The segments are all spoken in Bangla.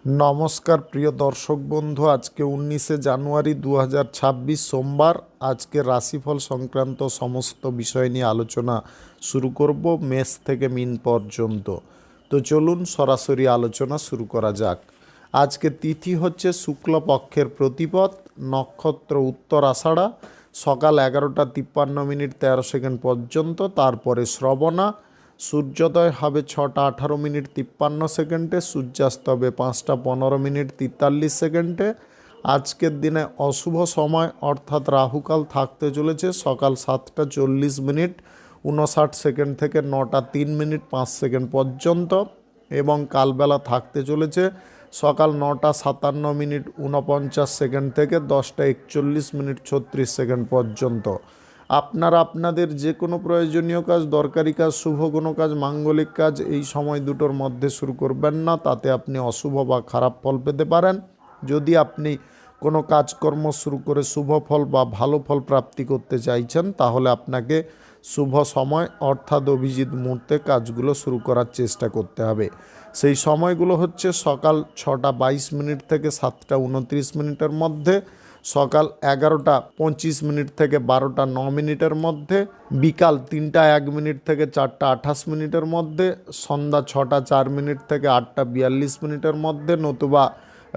নমস্কার প্রিয় দর্শক বন্ধু, আজকে 19শে জানুয়ারি 2026 সোমবার। আজকে রাশিফল সংক্রান্ত সমস্ত বিষয় নিয়ে আলোচনা শুরু করব মেষ থেকে মিন পর্যন্ত। তো চলুন সরাসরি আলোচনা শুরু করা যাক। আজকে তিথি হচ্ছে শুক্লপক্ষের প্রতিপদ, নক্ষত্র উত্তর আষাঢ়া, সকাল 11টা 53 মিনিট 13 সেকেন্ড পর্যন্ত, তারপরে শ্রবণা। সূর্যোদয় হবে 6টা 18 মিনিট 53 সেকেন্ডে, সূর্যাস্ত হবে 5টা 15 মিনিট 43 সেকেন্ডে। আজকের দিনে অশুভ সময় অর্থাৎ রাহুকাল থাকতে চলেছে সকাল 7টা 40 মিনিট 59 সেকেন্ড থেকে 9টা 3 মিনিট 5 সেকেন্ড পর্যন্ত, এবং কালবেলা থাকতে চলেছে সকাল 9টা 57 মিনিট 49 সেকেন্ড থেকে 10টা 41 মিনিট 36 সেকেন্ড পর্যন্ত। আপনারা আপনাদের যে কোনো প্রয়োজনীয় কাজ, দরকারি কাজ, শুভ কোনো কাজ, মাঙ্গলিক কাজ এই সময় দুটোর মধ্যে শুরু করবেন না, তাতে আপনি অশুভ বা খারাপ ফল পেতে পারেন। যদি আপনি কোনো কাজকর্ম শুরু করে শুভ ফল বা ভালো ফল প্রাপ্তি করতে চাইছেন, তাহলে আপনাকে শুভ সময় অর্থাৎ অভিজিৎ মুহূর্তে কাজগুলো শুরু করার চেষ্টা করতে হবে। সেই সময়গুলো হচ্ছে সকাল 6টা 22 মিনিট থেকে 7টা 29 মিনিটের মধ্যে, সকাল 11টা 25 মিনিট থেকে 12টা 9 মিনিটের মধ্যে, বিকাল 3টা 1 মিনিট থেকে 4টা 28 মিনিটের মধ্যে, সন্ধ্যা 6টা 4 মিনিট থেকে 8টা 42 মিনিটের মধ্যে, নতুবা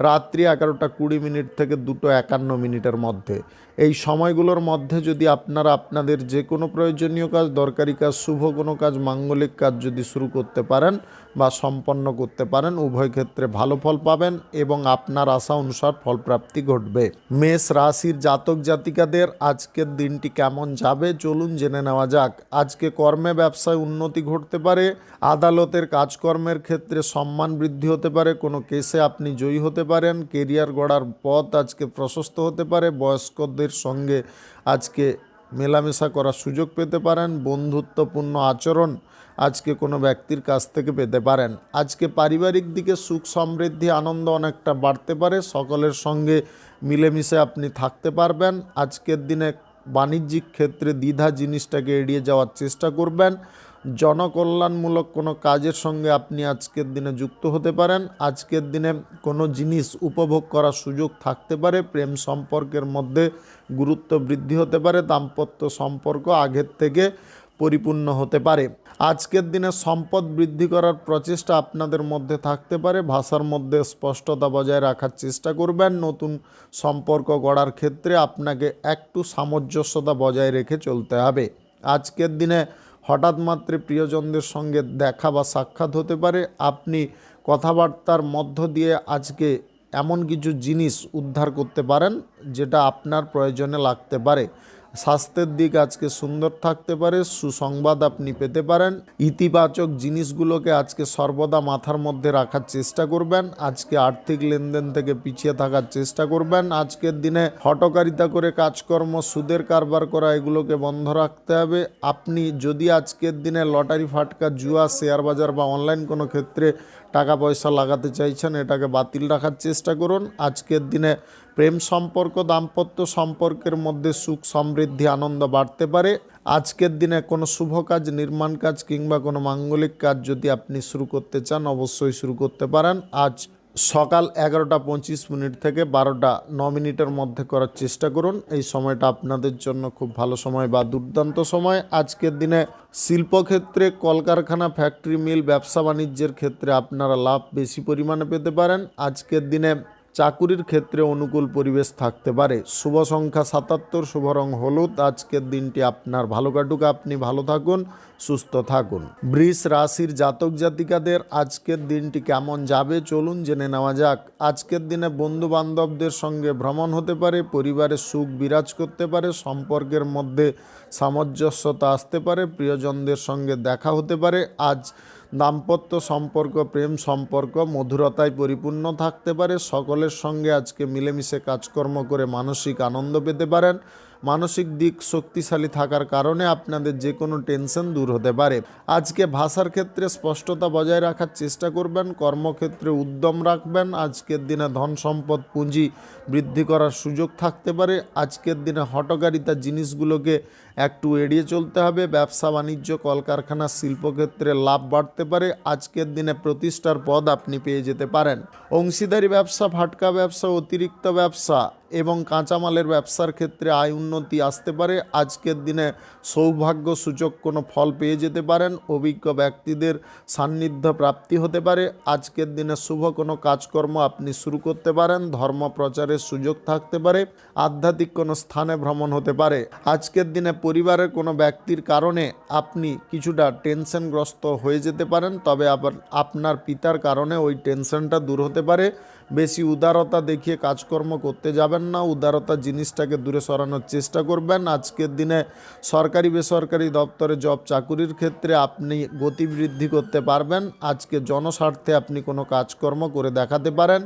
রাত্রি 11টা 20 মিনিট থেকে 2টো 51 মিনিটের মধ্যে। এই সময়গুলোর মধ্যে যদি আপনারা আপনাদের যে কোনো প্রয়োজনীয় কাজ, দরকারি কাজ, শুভ কোনো কাজ, মাঙ্গলিক কাজ যদি শুরু করতে পারেন বা সম্পন্ন করতে পারেন, উভয় ক্ষেত্রে ভালো ফল পাবেন এবং আপনার আশা অনুসার ফলপ্রাপ্তি ঘটবে। মেষ রাশির জাতক জাতিকাদের আজকের দিনটি কেমন যাবে চলুন জেনে নেওয়া যাক। আজকে কর্মে ব্যবসায় উন্নতি ঘটতে পারে, আদালতের কাজকর্মের ক্ষেত্রে সম্মান বৃদ্ধি হতে পারে, কোনো কেসে আপনি জয়ী হতে পারেন, কেরিয়ার গড়ার পথ আজকে প্রশস্ত হতে পারে, বয়স্কদের সঙ্গে আজকে মেলামেশা করার সুযোগ পেতে পারেন, বন্ধুত্বপূর্ণ আচরণ আজকে কোনো ব্যক্তির কাছ থেকে পেতে পারেন। আজকে পারিবারিক দিকে সুখ সমৃদ্ধি আনন্দ অনেকটা বাড়তে পারে, সকলের সঙ্গে মিলেমিশে আপনি থাকতে পারবেন। আজকের দিনে বাণিজ্যিক ক্ষেত্রে দ্বিধা জিনিসটাকে এড়িয়ে যাওয়ার চেষ্টা করবেন। জনকল্যাণমূলক কোনো কাজের সঙ্গে আপনি আজকের দিনে যুক্ত হতে পারেন। আজকের দিনে কোনো জিনিস উপভোগ করার সুযোগ থাকতে পারে, প্রেম সম্পর্কের মধ্যে গুরুত্ব বৃদ্ধি হতে পারে, দাম্পত্য সম্পর্ক আগের থেকে পরিপূর্ণ হতে পারে। আজকের দিনে সম্পদ বৃদ্ধি করার প্রচেষ্টা আপনাদের মধ্যে থাকতে পারে, ভাষার মধ্যে স্পষ্টতা বজায় রাখার চেষ্টা করবেন। নতুন সম্পর্ক গড়ার ক্ষেত্রে আপনাকে একটু সামঞ্জস্যতা বজায় রেখে চলতে হবে। আজকের দিনে হঠাৎ মাত্রে প্রিয়জনদের সঙ্গে দেখা বা সাক্ষাৎ হতে পারে, আপনি কথাবার্তার মধ্য দিয়ে আজকে এমন কিছু জিনিস উদ্ধার করতে পারেন যেটা আপনার প্রয়োজনে লাগতে পারে। স্বাস্থ্যের দিক আজকে সুন্দর থাকতে পারে, সুসংবাদ আপনি পেতে পারেন। ইতিবাচক জিনিসগুলোকে আজকে সর্বদা মাথার মধ্যে রাখার চেষ্টা করবেন। আজকে আর্থিক লেনদেন থেকে পিছিয়ে থাকার চেষ্টা করবেন। আজকের দিনে হঠকারিতা করে কাজকর্ম, সুদের কারবার করা, এগুলোকে বন্ধ রাখতে হবে। আপনি যদি আজকের দিনে লটারি ফাটকা, জুয়া, শেয়ার বাজার বা অনলাইন কোনো ক্ষেত্রে টাকা পয়সা লাগাতে চাইছেন, এটাকে বাতিল রাখার চেষ্টা করুন। আজকের দিনে প্রেম সম্পর্ক, দাম্পত্য সম্পর্কের মধ্যে সুখ সমৃদ্ধি আনন্দ বাড়তে পারে। আজকের দিনে কোনো শুভ কাজ, নির্মাণ কাজ কিংবা কোনো মাঙ্গলিক কাজ যদি আপনি শুরু করতে চান, অবশ্যই শুরু করতে পারেন। আজ সকাল 11টা 25 মিনিট থেকে 12টা 9 মিনিটের মধ্যে করার চেষ্টা করুন। এই সময়টা আপনাদের জন্য খুব ভালো সময় বা দুর্দান্ত সময়। আজকের দিনে শিল্পক্ষেত্রে, কলকারখানা, ফ্যাক্টরি, মিল, ব্যবসা বাণিজ্যের ক্ষেত্রে আপনারা লাভ বেশি পরিমাণে পেতে পারেন। আজকের দিনে চাকুরির ক্ষেত্রে অনুকূল পরিবেশ থাকতে পারে। শুভ সংখ্যা 77, শুভ রং হলুদ। আজকের দিনটি আপনার ভালো কাটুক, আপনি ভালো থাকুন, সুস্থ থাকুন। বৃষ রাশির জাতক জাতিকাদের আজকের দিনটি কেমন যাবে চলুন জেনে নেওয়া যাক। আজকের দিনে বন্ধু বান্ধবদের সঙ্গে ভ্রমণ হতে পারে, পরিবারের সুখ বিরাজ করতে পারে, সম্পর্কের মধ্যে সামঞ্জস্যতা আসতে পারে, প্রিয়জনদের সঙ্গে দেখা হতে পারে। আজ দাম্পত্য সম্পর্ক, প্রেম সম্পর্ক মধুরতায় পরিপূর্ণ থাকতে পারে। সকলের সঙ্গে আজকে মিলেমিশে কাজকর্ম করে মানসিক আনন্দ পেতে পারেন। মানসিক দিক শক্তিশালী থাকার কারণে আপনাদের যে কোনো টেনশন দূর হতে পারে। আজকে ভাষার ক্ষেত্রে স্পষ্টতা বজায় রাখার চেষ্টা করবেন, কর্মক্ষেত্রে উদ্যম রাখবেন। আজকের দিনে ধন সম্পদ পুঁজি বৃদ্ধি করার সুযোগ থাকতে পারে। আজকের দিনে হঠকারিতা জিনিসগুলোকে একটু এড়িয়ে চলতে হবে। ব্যবসা বাণিজ্য, কলকারখানা, শিল্পক্ষেত্রে লাভ বাড়তে পারে। আজকের দিনে প্রতিষ্ঠার পদ আপনি পেয়ে যেতে পারেন। অংশীদারি ব্যবসা, ফাটকা ব্যবসা, অতিরিক্ত ব্যবসা এবং কাঁচামালের ব্যবসার ক্ষেত্রে আয় উন্নতি আসতে পারে। আজকের দিনে সৌভাগ্য সূচক কোনো ফল পেয়ে যেতে পারেন। অভিজ্ঞ ব্যক্তিদের সান্নিধ্য প্রাপ্তি হতে পারে। আজকের দিনে শুভ কোনো কাজকর্ম আপনি শুরু করতে পারেন। ধর্ম প্রচারের সুযোগ থাকতে পারে। আধ্যাত্মিক কোনো স্থানে ভ্রমণ হতে পারে। আজকের দিনে পরিবারের কোনো ব্যক্তির কারণে আপনি কিছুটা টেনশনগ্রস্ত হয়ে যেতে পারেন, তবে আবার আপনার পিতার কারণে ওই টেনশনটা দূর হতে পারে। বেশি উদারতা দেখিয়ে কাজকর্ম করতে যাবেন না, উদারতা জিনিসটাকে দূরে সরানোর চেষ্টা করবেন। আজকের দিনে সরকারি বেসরকারি দপ্তরে জব চাকুরির ক্ষেত্রে আপনি গতি বৃদ্ধি করতে পারবেন। আজকে জনস্বার্থে আপনি কোনো কাজকর্ম করে দেখাতে পারেন।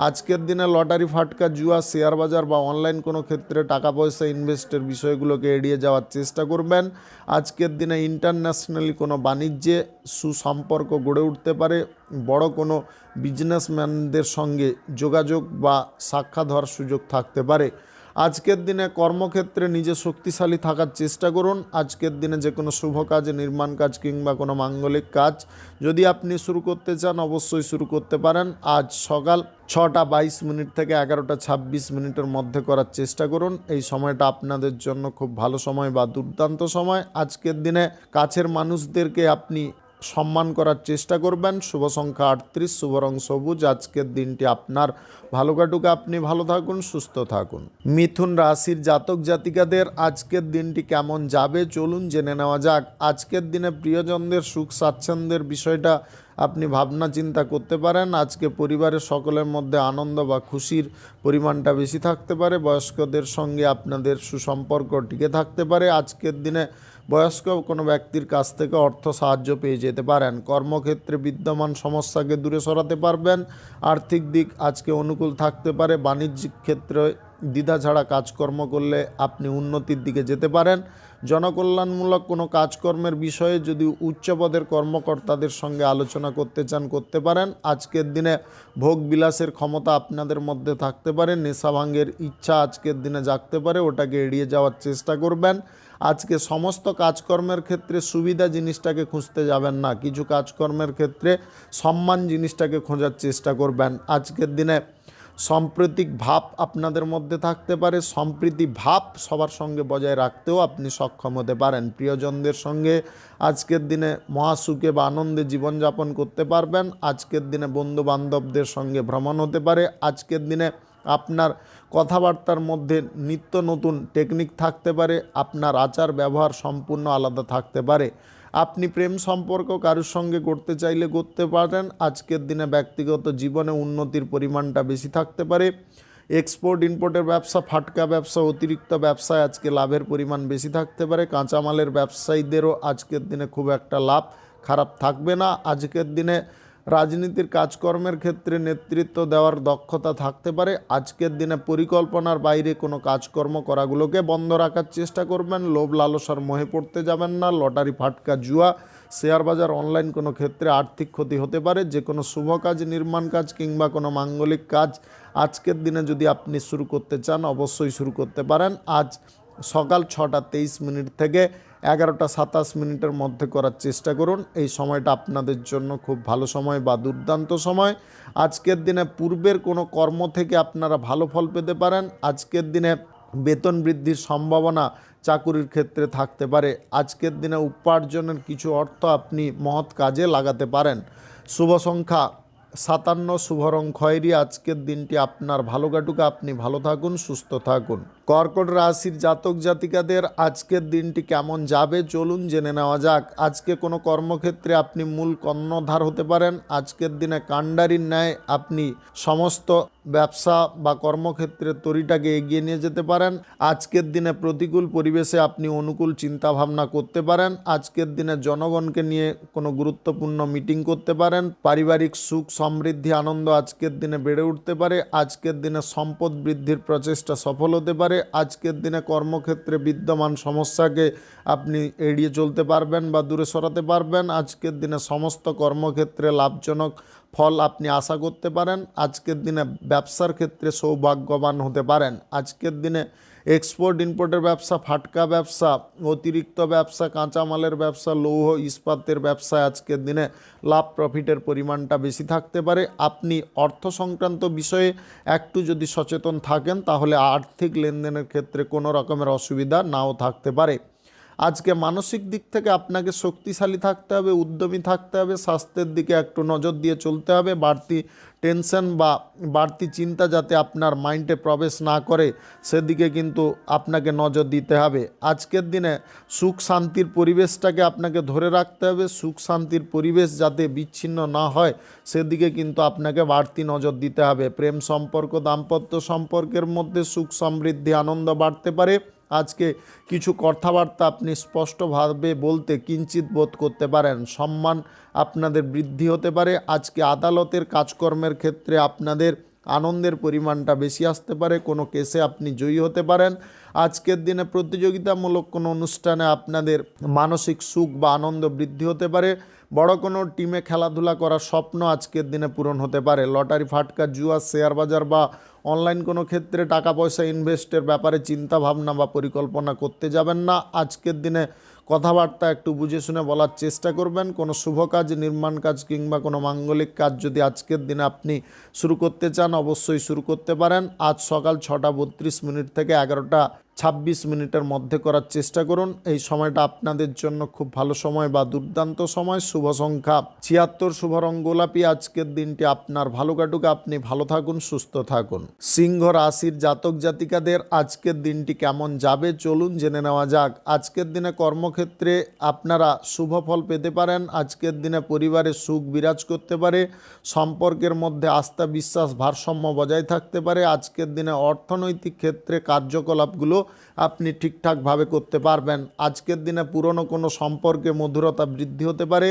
আজকের দিনে লটারি, ফাটকা, জুয়া, শেয়ার বাজার বা অনলাইন কোনো ক্ষেত্রে টাকা পয়সা ইনভেস্টের বিষয়গুলোকে এড়িয়ে যাওয়ার চেষ্টা করবেন। আজকের দিনে ইন্টারন্যাশনালি কোনো বাণিজ্যে সুসম্পর্ক গড়ে উঠতে পারে। বড় কোনো বিজনেসম্যানদের সঙ্গে যোগাযোগ বা সাক্ষাৎ হওয়ার সুযোগ থাকতে পারে। আজকের দিনে কর্মক্ষেত্রে নিজে শক্তিশালী থাকার চেষ্টা করুন। আজকের দিনে যে কোনো শুভ কাজ, নির্মাণ কাজ কিংবা কোনো মাঙ্গলিক কাজ যদি আপনি শুরু করতে চান অবশ্যই শুরু করতে পারেন। আজ সকাল 6:22 থেকে 11:26 মধ্যে করার চেষ্টা করুন। এই সময়টা আপনাদের জন্য খুব ভালো সময় বা দুর্দান্ত সময়। আজকের দিনে কাছের মানুষদেরকে আপনি সম্মান করার চেষ্টা করবেন। শুভ সংখ্যা 38, শুভ রং সবুজ। আজকের দিনটি আপনার ভালো কাটুক, আপনি ভালো থাকুন, সুস্থ থাকুন। মিথুন রাশির জাতক জাতিকাদের আজকের দিনটি কেমন যাবে চলুন জেনে নেওয়া যাক। আজকের দিনে প্রিয়জনদের সুখ স্বাচ্ছন্দ্যের বিষয়টা আপনি ভাবনা চিন্তা করতে পারেন। আজকে পরিবারের সকলের মধ্যে আনন্দ বা খুশির পরিমাণটা বেশি থাকতে পারে। বয়স্কদের সঙ্গে আপনাদের সুসম্পর্ক টিকে থাকতে পারে। আজকের দিনে বয়স্ক কোনো ব্যক্তির কাছ থেকে অর্থ সাহায্য পেয়ে যেতে পারেন। কর্মক্ষেত্রে বিদ্যমান সমস্যাকে দূরে সরাতে পারবেন। আর্থিক দিক আজকে অনুকূল থাকতে পারে। বাণিজ্যিক ক্ষেত্রে দ্বিধা ছাড়া কাজকর্ম করলে আপনি উন্নতির দিকে যেতে পারেন। জনকল্যাণমূলক কোনো কাজকর্মের বিষয়ে যদি উচ্চপদের কর্মকর্তাদের সঙ্গে আলোচনা করতে চান করতে পারেন। আজকের দিনে ভোগ বিলাসের ক্ষমতা আপনাদের মধ্যে থাকতে পারে। নেশা ভাঙের ইচ্ছা আজকের দিনে জাগতে পারে, ওটাকে এড়িয়ে যাওয়ার চেষ্টা করবেন। আজকে সমস্ত কাজকর্মের ক্ষেত্রে সুবিধা জিনিসটাকে খুঁজতে যাবেন না, কিছু কাজকর্মের ক্ষেত্রে সম্মান জিনিসটাকে খোঁজার চেষ্টা করবেন। আজকের দিনে সাম্প্রতিক ভাব আপনাদের মধ্যে থাকতে পারে। সম্প্রীতি ভাব সবার সঙ্গে বজায় রাখতেও আপনি সক্ষম হতে পারেন। প্রিয়জনদের সঙ্গে আজকের দিনে মহাসুখে বা আনন্দে জীবনযাপন করতে পারবেন। আজকের দিনে বন্ধু বান্ধবদের সঙ্গে ভ্রমণ হতে পারে। আজকের দিনে আপনার কথাবার্তার মধ্যে নিত্য নতুন টেকনিক থাকতে পারে। আপনার আচার ব্যবহার সম্পূর্ণ আলাদা থাকতে পারে। আপনি প্রেম সম্পর্ক কারোর সঙ্গে করতে চাইলে করতে পারেন। আজকের দিনে ব্যক্তিগত জীবনে উন্নতির পরিমাণটা বেশি থাকতে পারে। এক্সপোর্ট ইম্পোর্টের ব্যবসা, ফাটকা ব্যবসা, অতিরিক্ত ব্যবসায় আজকে লাভের পরিমাণ বেশি থাকতে পারে। কাঁচামালের ব্যবসায়ীদেরও আজকের দিনে খুব একটা লাভ খারাপ থাকবে না। আজকের দিনে রাজনীতির কাজকর্মের ক্ষেত্রে নেতৃত্ব দেওয়ার দক্ষতা থাকতে পারে। আজকের দিনে পরিকল্পনার বাইরে কোনো কাজকর্ম করাগুলোকে বন্ধ রাখার চেষ্টা করবেন। লোভ লালসার মোহে পড়তে যাবেন না। লটারি, ফাটকা, জুয়া, শেয়ার বাজার, অনলাইন কোনো ক্ষেত্রে আর্থিক ক্ষতি হতে পারে। যে কোনো শুভ কাজ, নির্মাণ কাজ কিংবা কোনো মাঙ্গলিক কাজ আজকের দিনে যদি আপনি শুরু করতে চান অবশ্যই শুরু করতে পারেন। আজ সকাল 6:23 থেকে 11:27 মধ্যে করার চেষ্টা করুন। এই সময়টা আপনাদের জন্য খুব ভালো সময় বা দুর্দান্ত সময়। আজকের দিনে পূর্বের কোনো কর্ম থেকে আপনারা ভালো ফল পেতে পারেন। আজকের দিনে বেতন বৃদ্ধির সম্ভাবনা চাকুরির ক্ষেত্রে থাকতে পারে। আজকের দিনে উপার্জনের কিছু অর্থ আপনি মহৎ কাজে লাগাতে পারেন। শুভ সংখ্যা 57, শুভ রং খয়েরি। আজকের দিনটি আপনার ভালো কাটুক, আপনি ভালো থাকুন, সুস্থ থাকুন। কর্কট রাশির জাতক জাতিকাদের আজকের দিনটি কেমন যাবে চলুন জেনে নেওয়া যাক। আজকে কোনো কর্মক্ষেত্রে আপনি মূল কর্ণধার হতে পারেন। আজকের দিনে কাণ্ডারির ন্যায় আপনি সমস্ত ব্যবসা বা কর্মক্ষেত্রের তরিটাকে এগিয়ে নিয়ে যেতে পারেন। আজকের দিনে প্রতিকূল পরিবেশে আপনি অনুকূল চিন্তাভাবনা করতে পারেন। আজকের দিনে জনগণকে নিয়ে কোনো গুরুত্বপূর্ণ মিটিং করতে পারেন। পারিবারিক সুখ সমৃদ্ধি আনন্দ আজকের দিনে বেড়ে উঠতে পারে। আজকের দিনে সম্পদ বৃদ্ধির প্রচেষ্টা সফল হতে পারে। আজকের দিনে কর্মক্ষেত্রে বিদ্যমান সমস্যাকে আপনি এড়িয়ে চলতে পারবেন বা দূরে সরাতে পারবেন। আজকের দিনে সমস্ত কর্মক্ষেত্রে লাভজনক ফল আপনি আশা করতে পারেন। আজকের দিনে ব্যবসার ক্ষেত্রে সৌভাগ্যবান হতে পারেন। আজকের দিনে এক্সপোর্ট ইম্পোর্টের ব্যবসা, ফাটকা ব্যবসা, অতিরিক্ত ব্যবসা, কাঁচামালের ব্যবসা, লৌহ ইস্পাতের ব্যবসায় আজকের দিনে লাভ প্রফিটের পরিমাণটা বেশি থাকতে পারে। আপনি অর্থ সংক্রান্ত বিষয়ে একটু যদি সচেতন থাকেন তাহলে আর্থিক লেনদেনের ক্ষেত্রে কোনো রকমের অসুবিধা নাও থাকতে পারে। আজকে মানসিক দিক থেকে আপনাকে শক্তিশালী থাকতে হবে, উদ্যমী থাকতে হবে। স্বাস্থ্যের দিকে একটু নজর দিয়ে চলতে হবে। বাড়তি টেনশন বা বাড়তি চিন্তা যাতে আপনার মাইন্ডে প্রবেশ না করে সেদিকে কিন্তু আপনাকে নজর দিতে হবে। আজকের দিনে সুখ শান্তির পরিবেশটাকে আপনাকে ধরে রাখতে হবে। সুখ শান্তির পরিবেশ যাতে বিচ্ছিন্ন না হয় সেদিকে কিন্তু আপনাকে বাড়তি নজর দিতে হবে। প্রেম সম্পর্ক, দাম্পত্য সম্পর্কের মধ্যে সুখ সমৃদ্ধি আনন্দ বাড়তে পারে। আজকে কিছু কথাবার্তা আপনি স্পষ্টভাবে বলতে কিঞ্চিত বোধ করতে পারেন। সম্মান আপনাদের বৃদ্ধি হতে পারে। আজকে আদালতের কাজকর্মের ক্ষেত্রে আপনাদের আনন্দের পরিমাণটা বেশি আসতে পারে। কোনো কেসে আপনি জয়ী হতে পারেন। আজকের দিনে প্রতিযোগিতামূলক কোনো অনুষ্ঠানে আপনাদের মানসিক সুখ বা আনন্দ বৃদ্ধি হতে পারে। বড় কোনো টিমে খেলাধুলা করার স্বপ্ন আজকের দিনে পূরণ হতে পারে। লটারি, ফাটকা, জুয়া, শেয়ার বাজার বা অনলাইন কোনো ক্ষেত্রে টাকা পয়সা ইনভেস্টের ব্যাপারে চিন্তা ভাবনা বা পরিকল্পনা করতে যাবেন না। আজকের দিনে কথাবার্তা একটু বুঝে শুনে বলার চেষ্টা করবেন। কোনো শুভ কাজ, নির্মাণ কাজ কিংবা কোনো মাঙ্গলিক কাজ যদি আজকের দিনে আপনি শুরু করতে চান অবশ্যই শুরু করতে পারেন। আজ সকাল 6:32 থেকে 11:26 মধ্যে করার চেষ্টা করুন। এই সময়টা আপনাদের জন্য খুব ভালো সময় বা দুর্দান্ত সময়। শুভ সংখ্যা 76, শুভ রং গোলাপি। আজকের দিনটি আপনার ভালো কাটুক, আপনি ভালো থাকুন, সুস্থ থাকুন। সিংহ রাশির জাতক জাতিকাদের আজকের দিনটি কেমন যাবে চলুন জেনে নেওয়া যাক। আজকের দিনে কর্মক্ষেত্রে আপনারা শুভ ফল পেতে পারেন। আজকের দিনে পরিবারে সুখ বিরাজ করতে পারে। সম্পর্কের মধ্যে আস্থা বিশ্বাস ভারসাম্য বজায় থাকতে পারে। আজকের দিনে অর্থনৈতিক ক্ষেত্রে কার্যকলাপগুলো আপনি ঠিকঠাকভাবে করতে পারবেন। আজকের দিনে পুরনো কোনো সম্পর্কে মধুরতা বৃদ্ধি হতে পারে।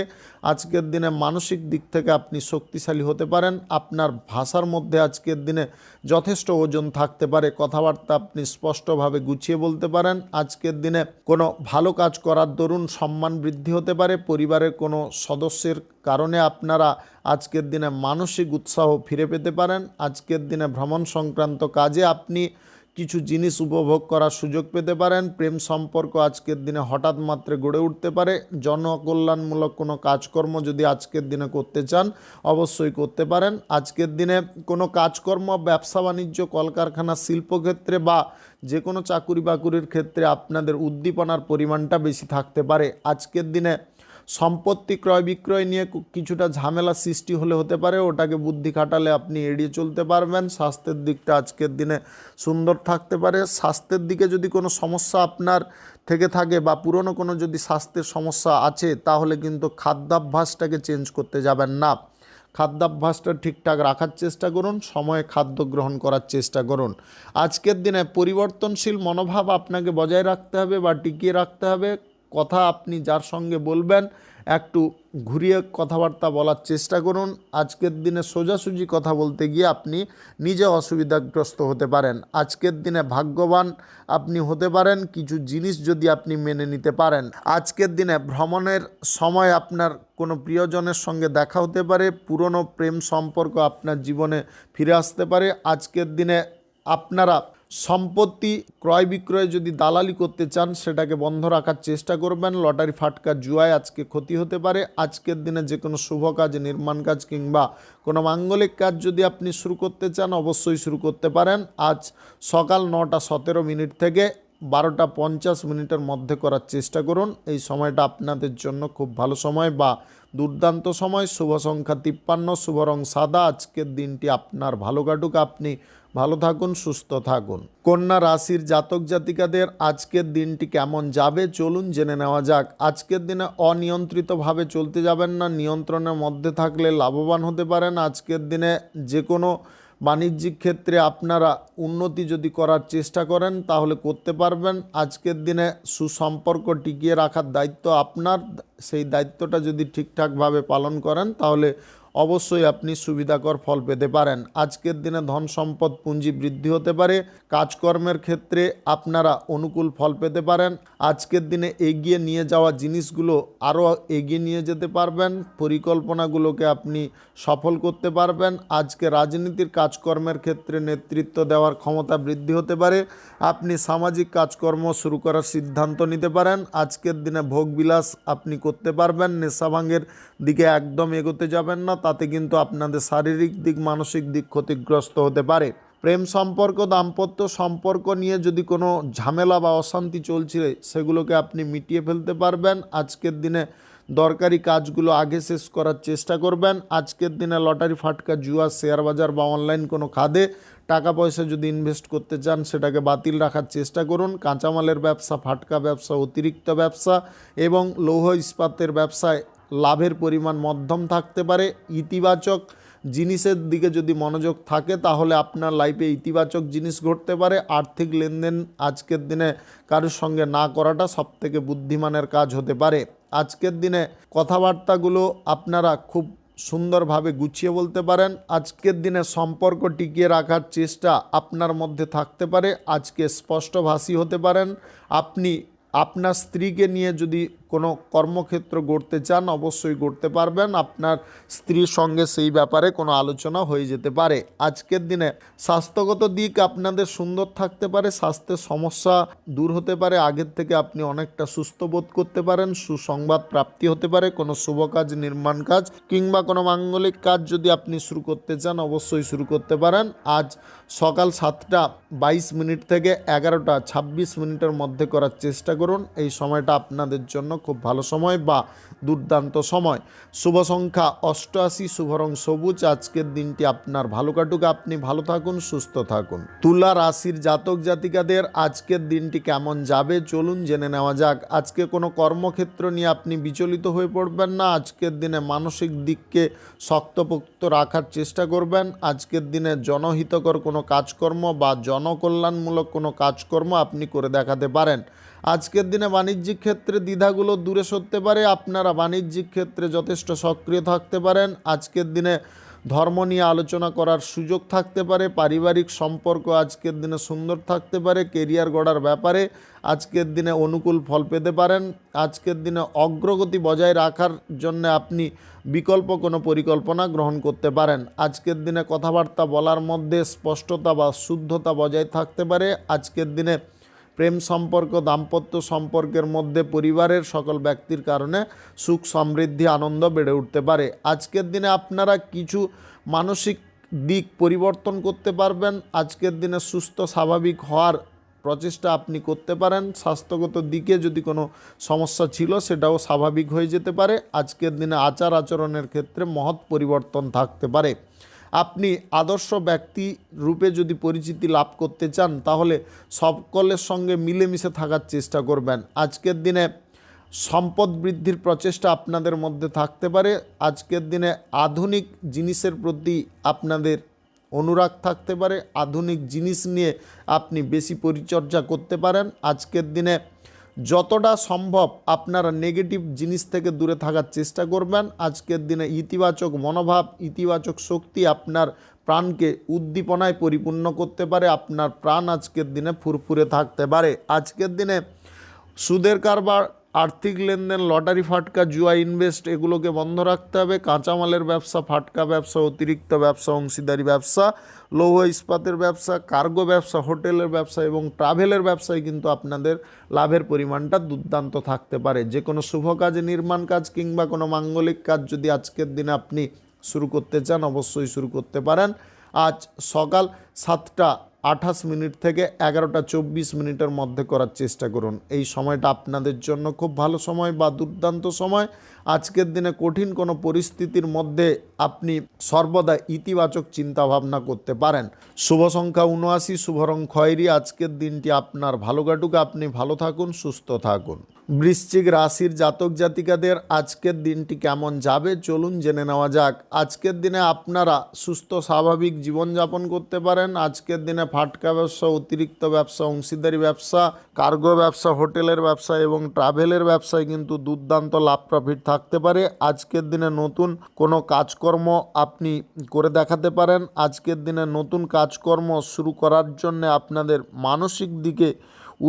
আজকের দিনে মানসিক দিক থেকে আপনি শক্তিশালী হতে পারেন। আপনার ভাষার মধ্যে আজকের দিনে যথেষ্ট ওজন থাকতে পারে। কথাবার্তা আপনি স্পষ্টভাবে গুছিয়ে বলতে পারেন। আজকের দিনে কোনো ভালো কাজ করার দরুন সম্মান বৃদ্ধি হতে পারে। পরিবারের কোনো সদস্যের কারণে আপনারা আজকের দিনে মানসিক উৎসাহ ফিরে পেতে পারেন। আজকের দিনে ভ্রমণ সংক্রান্ত কাজে আপনি কিছু জিনিস উপভোগ করার সুযোগ পেতে পারেন। প্রেম সম্পর্ক আজকের দিনে হঠাৎ মাত্রে গড়ে উঠতে পারে। জনকল্যাণমূলক কোনো কাজকর্ম যদি আজকের দিনে করতে চান অবশ্যই করতে পারেন। আজকের দিনে কোনো কাজকর্ম, ব্যবসা বাণিজ্য, কলকারখানা, শিল্পক্ষেত্রে বা যে কোনো চাকুরি বাকুরির ক্ষেত্রে আপনাদের উদ্দীপনার পরিমাণটা বেশি থাকতে পারে। আজকের দিনে সম্পত্তি ক্রয় বিক্রয় নিয়ে কিছুটা ঝামেলা সৃষ্টি হতে পারে, ওটাকে বুদ্ধি খাটালে আপনি এড়িয়ে চলতে পারবেন। স্বাস্থ্যের দিকটা আজকের দিনে সুন্দর থাকতে পারে। স্বাস্থ্যের দিকে যদি কোনো সমস্যা আপনার থেকে থাকে বা পুরনো কোনো যদি স্বাস্থ্যের সমস্যা আছে তাহলে কিন্তু খাদ্যাভ্যাসটাকে চেঞ্জ করতে যাবেন না। খাদ্যাভ্যাসটা ঠিকঠাক রাখার চেষ্টা করুন। সময়ে খাদ্য গ্রহণ করার চেষ্টা করুন। আজকের দিনে পরিবর্তনশীল মনোভাব আপনাকে বজায় রাখতে হবে বা টিকিয়ে রাখতে হবে। কথা আপনি যার সঙ্গে বলবেন একটু ঘুরিয়ে কথাবার্তা বলার চেষ্টা করুন। আজকের দিনে সোজাসুজি কথা বলতে গিয়ে আপনি নিজে অসুবিধাগ্রস্ত হতে পারেন। আজকের দিনে ভাগ্যবান আপনি হতে পারেন কিছু জিনিস যদি আপনি মেনে নিতে পারেন। আজকের দিনে ভ্রমণের সময় আপনার কোনো প্রিয়জনের সঙ্গে দেখা হতে পারে। পুরনো প্রেম সম্পর্ক আপনার জীবনে ফিরে আসতে পারে। আজকের দিনে আপনারা সম্পত্তি ক্রয় বিক্রয়ে যদি দালালি করতে চান সেটাকে বন্ধ রাখার চেষ্টা করবেন। লটারি, ফাটকা, জুয়ায় আজকে ক্ষতি হতে পারে। আজকের দিনে যে কোনো শুভ কাজ, নির্মাণ কাজ কিংবা কোনো মাঙ্গলিক কাজ যদি আপনি শুরু করতে চান অবশ্যই শুরু করতে পারেন। আজ সকাল 9:17 থেকে 12:50 মধ্যে করার চেষ্টা করুন। এই সময়টা আপনাদের জন্য খুব ভালো সময় বা দুর্দান্ত সময়। শুভ সংখ্যা 53, শুভ রং সাদা। আজকের দিনটি আপনার ভালো কাটুক, আপনি ভালো থাকুন, সুস্থ থাকুন। কন্যা রাশির জাতক জাতিকাদের আজকের দিনটি কেমন যাবে চলুন জেনে নেওয়া যাক। আজকের দিনে অনিয়ন্ত্রিতভাবে চলতে যাবেন না। নিয়ন্ত্রণের মধ্যে থাকলে লাভবান হতে পারেন। আজকের দিনে যে কোনো বাণিজ্যিক ক্ষেত্রে আপনারা উন্নতি যদি করার চেষ্টা করেন তাহলে করতে পারবেন। আজকের দিনে সুসম্পর্ক টিকিয়ে রাখার দায়িত্ব আপনার। সেই দায়িত্বটা যদি ঠিকঠাকভাবে পালন করেন তাহলে অবশ্যই আপনি সুবিধাকর ফল পেতে পারেন। আজকের দিনে ধন সম্পদ পুঁজি বৃদ্ধি হতে পারে। কাজকর্মের ক্ষেত্রে আপনারা অনুকূল ফল পেতে পারেন। আজকের দিনে এগিয়ে নিয়ে যাওয়া জিনিসগুলো আরও এগিয়ে নিয়ে যেতে পারবেন। পরিকল্পনাগুলোকে আপনি সফল করতে পারবেন। আজকে রাজনীতির কাজকর্মের ক্ষেত্রে নেতৃত্ব দেওয়ার ক্ষমতা বৃদ্ধি হতে পারে। আপনি সামাজিক কাজকর্ম শুরু করার সিদ্ধান্ত নিতে পারেন। আজকের দিনে ভোগবিলাস আপনি করতে পারবেন। নেশাভাঙের দিকে একদম এগোতে যাবেন না, তাতে কিন্তু আপনাদের শারীরিক দিক মানসিক দিক ক্ষতিগ্রস্ত হতে পারে। প্রেম সম্পর্ক দাম্পত্য সম্পর্ক নিয়ে যদি কোনো ঝামেলা বা অশান্তি চলছে সেগুলোকে আপনি মিটিয়ে ফেলতে পারবেন। আজকের দিনে দরকারি কাজগুলো আগে শেষ করার চেষ্টা করবেন। আজকের দিনে লটারি ফাটকা জুয়া শেয়ার বাজার বা অনলাইন কোনো খাদে টাকা পয়সা যদি ইনভেস্ট করতে চান সেটাকে বাতিল রাখার চেষ্টা করুন। কাঁচামালের ব্যবসা, ফাটকা ব্যবসা, অতিরিক্ত ব্যবসা এবং লৌহ ইস্পাতের ব্যবসায় লাভের পরিমাণ মধ্যম থাকতে পারে। ইতিবাচক জিনিসের দিকে যদি মনোযোগ থাকে তাহলে আপনার লাইফে ইতিবাচক জিনিস ঘটতে পারে। আর্থিক লেনদেন আজকের দিনে কারোর সঙ্গে না করাটা সবথেকে বুদ্ধিমানের কাজ হতে পারে। আজকের দিনে কথাবার্তাগুলো আপনারা খুব সুন্দরভাবে গুছিয়ে বলতে পারেন। আজকের দিনে সম্পর্ক টিকিয়ে রাখার চেষ্টা আপনার মধ্যে থাকতে পারে। আজকে স্পষ্টভাষী হতে পারেন। আপনি আপনার স্ত্রীকে নিয়ে যদি কোনো কর্মক্ষেত্র গড়তে চান অবশ্যই গড়তে পারবেন। আপনার স্ত্রীর সঙ্গে সেই ব্যাপারে কোনো আলোচনা হয়ে যেতে পারে। আজকের দিনে স্বাস্থ্যগত দিক আপনাদের সুন্দর থাকতে পারে। স্বাস্থ্যের সমস্যা দূর হতে পারে। আগের থেকে আপনি অনেকটা সুস্থ বোধ করতে পারেন। সুসংবাদ প্রাপ্তি হতে পারে। কোনো শুভ কাজ, নির্মাণ কাজ কিংবা কোনো মাঙ্গলিক কাজ যদি আপনি শুরু করতে চান অবশ্যই শুরু করতে পারেন। আজ সকাল 7:22 থেকে 11:26 মধ্যে করার চেষ্টা করুন। এই সময়টা আপনাদের জন্য খুব ভালো সময় বা দুর্দান্ত সময়। শুভ সংখ্যা 88, শুভ রং সবুজ। আজকের দিনটি আপনার ভালো কাটুক। আপনি ভালো থাকুন, সুস্থ থাকুন। তুলা রাশির জাতক জাতিকাদের আজকের দিনটি কেমন যাবে চলুন জেনে নেওয়া যাক। আজকে কোনো কর্মক্ষেত্র নিয়ে আপনি বিচলিত হয়ে পড়বেন না। আজকের দিনে মানসিক দিককে শক্তপোক্ত রাখার চেষ্টা করবেন। আজকের দিনে জনহিতকর কোনো কাজকর্ম বা জনকল্যাণমূলক কোনো কাজকর্ম আপনি করে দেখাতে পারেন। আজকের দিনে বাণিজ্যিক ক্ষেত্রে দ্বিধাগুলো দূরে সরতে পারে। আপনারা বাণিজ্যিক ক্ষেত্রে যথেষ্ট সক্রিয় থাকতে পারেন। আজকের দিনে ধর্ম নিয়ে আলোচনা করার সুযোগ থাকতে পারে। পারিবারিক সম্পর্ক আজকের দিনে সুন্দর থাকতে পারে। কেরিয়ার গড়ার ব্যাপারে আজকের দিনে অনুকূল ফল পেতে পারেন। আজকের দিনে অগ্রগতি বজায় রাখার জন্য আপনি বিকল্প কোনো পরিকল্পনা গ্রহণ করতে পারেন। আজকের দিনে কথাবার্তা বলার মধ্যে স্পষ্টতা বা শুদ্ধতা বজায় থাকতে পারে। আজকের দিনে প্রেম সম্পর্ক দাম্পত্য সম্পর্কের মধ্যে পরিবারের সকল ব্যক্তির কারণে সুখ সমৃদ্ধি আনন্দ বেড়ে উঠতে পারে। আজকের দিনে আপনারা কিছু মানসিক দিক পরিবর্তন করতে পারবেন। আজকের দিনে সুস্থ স্বাভাবিক হওয়ার প্রচেষ্টা আপনি করতে পারেন। স্বাস্থ্যগত দিকে যদি কোনো সমস্যা ছিল সেটাও স্বাভাবিক হয়ে যেতে পারে। আজকের দিনে আচার আচরণের ক্ষেত্রে মহৎ পরিবর্তন থাকতে পারে। আপনি আদর্শ ব্যক্তি রূপে যদি পরিচিতি লাভ করতে চান তাহলে সকলের সঙ্গে মিলেমিশে থাকার চেষ্টা করবেন। আজকের দিনে সম্পদ বৃদ্ধির প্রচেষ্টা আপনাদের মধ্যে থাকতে পারে। আজকের দিনে আধুনিক জিনিসের প্রতি আপনাদের অনুরাগ থাকতে পারে। আধুনিক জিনিস নিয়ে আপনি বেশি পরিচর্যা করতে পারেন। আজকের দিনে যতটা সম্ভব আপনারা নেগেটিভ জিনিস থেকে দূরে থাকার চেষ্টা করবেন। আজকের দিনে ইতিবাচক মনোভাব, ইতিবাচক শক্তি আপনার প্রাণকে উদ্দীপনায় পরিপূর্ণ করতে পারে। আপনার প্রাণ আজকের দিনে ফুরফুরে থাকতে পারে। আজকের দিনে সুদের কারবার, আর্থিক লেনদেন, লটারি ফাটকা, জুয়া ইনভেস্ট এগুলোকে বন্ধ রাখতে হবে। কাঁচামালের ব্যবসা, ফাটকা ব্যবসা, অতিরিক্ত ব্যবসা, অংশীদারি ব্যবসা, লৌহ ইস্পাতের ব্যবসা, কার্গো ব্যবসা, হোটেলের ব্যবসা এবং ট্রাভেলের ব্যবসায় কিন্তু আপনাদের লাভের পরিমাণটা দুর্দান্ত থাকতে পারে। যে কোনো শুভ কাজে, নির্মাণ কাজ কিংবা কোনো মাঙ্গলিক কাজ যদি আজকের দিনে আপনি শুরু করতে চান অবশ্যই শুরু করতে পারেন। আজ সকাল 7:28 থেকে 11:24 মধ্যে করার চেষ্টা করুন। এই সময়টা আপনাদের জন্য খুব ভালো সময় বা দুর্দান্ত সময়। আজকের দিনে কঠিন কোনো পরিস্থিতির মধ্যে আপনি সর্বদা ইতিবাচক চিন্তাভাবনা করতে পারেন। শুভ সংখ্যা 79, শুভ রং খয়েরি। আজকের দিনটি আপনার ভালো কাটুক। আপনি ভালো থাকুন, সুস্থ থাকুন। বৃশ্চিক রাশির জাতক জাতিকাদের আজকের দিনটি কেমন যাবে চলুন জেনে নেওয়া যাক। আজকের দিনে আপনারা সুস্থ স্বাভাবিক জীবনযাপন করতে পারেন। আজকের দিনে ফাটকা ব্যবসা, অতিরিক্ত ব্যবসা, অংশীদারি ব্যবসা, কার্গো ব্যবসা, হোটেলের ব্যবসা এবং ট্রাভেলের ব্যবসায় কিন্তু দুর্দান্ত লাভ প্রফিট থাকতে পারে। আজকের দিনে নতুন কোনো কাজকর্ম আপনি করে দেখাতে পারেন। আজকের দিনে নতুন কাজকর্ম শুরু করার জন্য আপনাদের মানসিক দিকে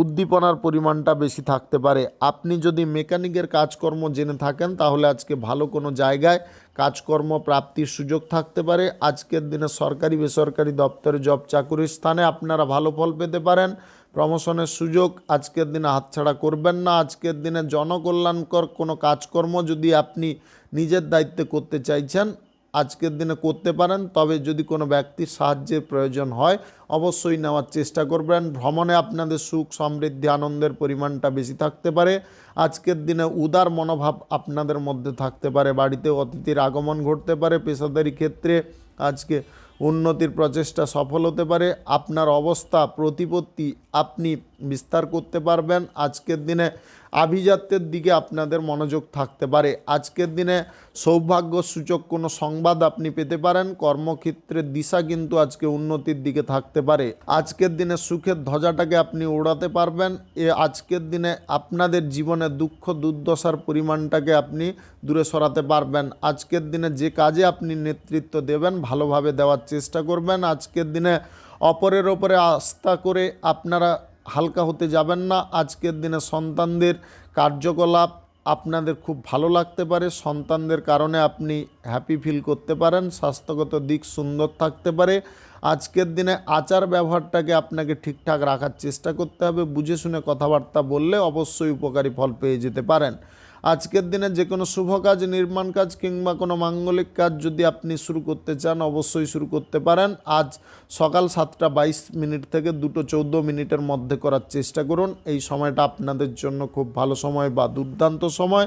উদ্দীপনার পরিমাণটা বেশি থাকতে পারে। আপনি যদি মেকানিকের কাজকর্ম জেনে থাকেন তাহলে আজকে ভালো কোনো জায়গায় কাজকর্ম প্রাপ্তির সুযোগ থাকতে পারে। আজকের দিনে সরকারি বেসরকারি দপ্তরে জব চাকুরির স্থানে আপনারা ভালো ফল পেতে পারেন। প্রমোশনের সুযোগ আজকের দিনে হাতছাড়া করবেন না। আজকের দিনে জনকল্যাণকর কোনো কাজকর্ম যদি আপনি নিজের দায়িত্বে করতে চাইছেন আজকের দিনে করতে পারেন, তবে যদি কোনো ব্যক্তির সাহায্যের প্রয়োজন হয় অবশ্যই নেওয়ার চেষ্টা করবেন। ভ্রমণে আপনাদের সুখ সমৃদ্ধি আনন্দের পরিমাণটা বেশি থাকতে পারে। আজকের দিনে উদার মনোভাব আপনাদের মধ্যে থাকতে পারে। বাড়িতে অতিথির আগমন ঘটতে পারে। পেশাদারি ক্ষেত্রে আজকে উন্নতির প্রচেষ্টা সফল হতে পারে। আপনার অবস্থা প্রতিপত্তি আপনি বিস্তার করতে পারবেন। আজকের দিনে আভিজাত্যের দিকে আপনাদের মনোযোগ থাকতে পারে। আজকের দিনে সৌভাগ্যসূচক কোনো সংবাদ আপনি পেতে পারেন। কর্মক্ষেত্রের দিশা কিন্তু আজকে উন্নতির দিকে থাকতে পারে। আজকের দিনে সুখের ধ্বজাটাকে আপনি ওড়াতে পারবেন। আজকের দিনে আপনাদের জীবনে দুঃখ দুর্দশার পরিমাণটাকে আপনি দূরে সরাতে পারবেন। আজকের দিনে যে কাজে আপনি নেতৃত্ব দেবেন ভালোভাবে দেওয়ার চেষ্টা করবেন। আজকের দিনে অপরের ওপরে আস্থা করে আপনারা হালকা হতে যাবেন না। আজকের দিনে সন্তানদের কার্যকলাপ আপনাদের খুব ভালো লাগতে পারে। সন্তানদের কারণে আপনি হ্যাপি ফিল করতে পারেন। স্বাস্থ্যগত দিক সুন্দর থাকতে পারে। আজকের দিনে আচার ব্যবহারটাকে আপনাকে ঠিকঠাক রাখার চেষ্টা করতে হবে। বুঝে শুনে কথাবার্তা বললে অবশ্যই উপকারী ফল পেয়ে যেতে পারেন। আজকের দিনে যে কোনো শুভ কাজ, নির্মাণ কাজ কিংবা কোনো মাঙ্গলিক কাজ যদি আপনি শুরু করতে চান অবশ্যই শুরু করতে পারেন। আজ সকাল 7:22 থেকে 2:14 মধ্যে করার চেষ্টা করুন। এই সময়টা আপনাদের জন্য খুব ভালো সময় বা দুর্দান্ত সময়।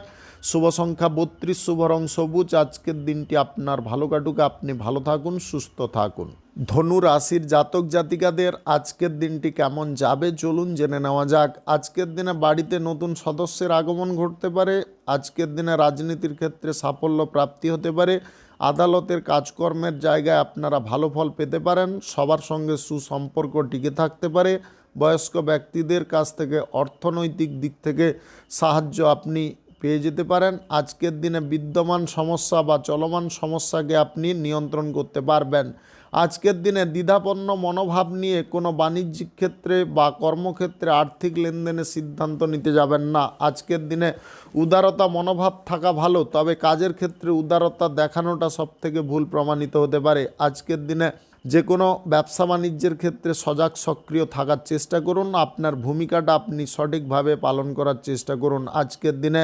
শুভ সংখ্যা 32, শুভ রং সবুজ। আজকের দিনটি আপনার ভালো কাটুক। আপনি ভালো থাকুন, সুস্থ থাকুন। ধনু রাশির জাতক জাতিকাদের আজকের দিনটি কেমন যাবে চলুন জেনে নেওয়া যাক। আজকের দিনে বাড়িতে নতুন সদস্যের আগমন ঘটতে পারে। আজকের দিনে রাজনীতির ক্ষেত্রে সাফল্য প্রাপ্তি হতে পারে। আদালতের কাজকর্মের জায়গায় আপনারা ভালো ফল পেতে পারেন। সবার সঙ্গে সুসম্পর্ক টিকে থাকতে পারে। বয়স্ক ব্যক্তিদের কাছ থেকে অর্থনৈতিক দিক থেকে সাহায্য আপনি পেয়ে যেতে পারেন। আজকের দিনে বিদ্যমান সমস্যা বা চলমান সমস্যাকে আপনি নিয়ন্ত্রণ করতে পারবেন। আজকের দিনে দ্বিধাপন্ন মনোভাব নিয়ে কোনো বাণিজ্যিক ক্ষেত্রে বা কর্মক্ষেত্রে আর্থিক লেনদেনের সিদ্ধান্ত নিতে যাবেন না। আজকের দিনে উদারতা মনোভাব থাকা ভালো, তবে কাজের ক্ষেত্রে উদারতা দেখানোটা সবথেকে ভুল প্রমাণিত হতে পারে। আজকের দিনে যে কোনো ব্যবসা বাণিজ্যের ক্ষেত্রে সজাগ সক্রিয় থাকার চেষ্টা করুন। আপনার ভূমিকাটা আপনি সঠিকভাবে পালন করার চেষ্টা করুন। আজকের দিনে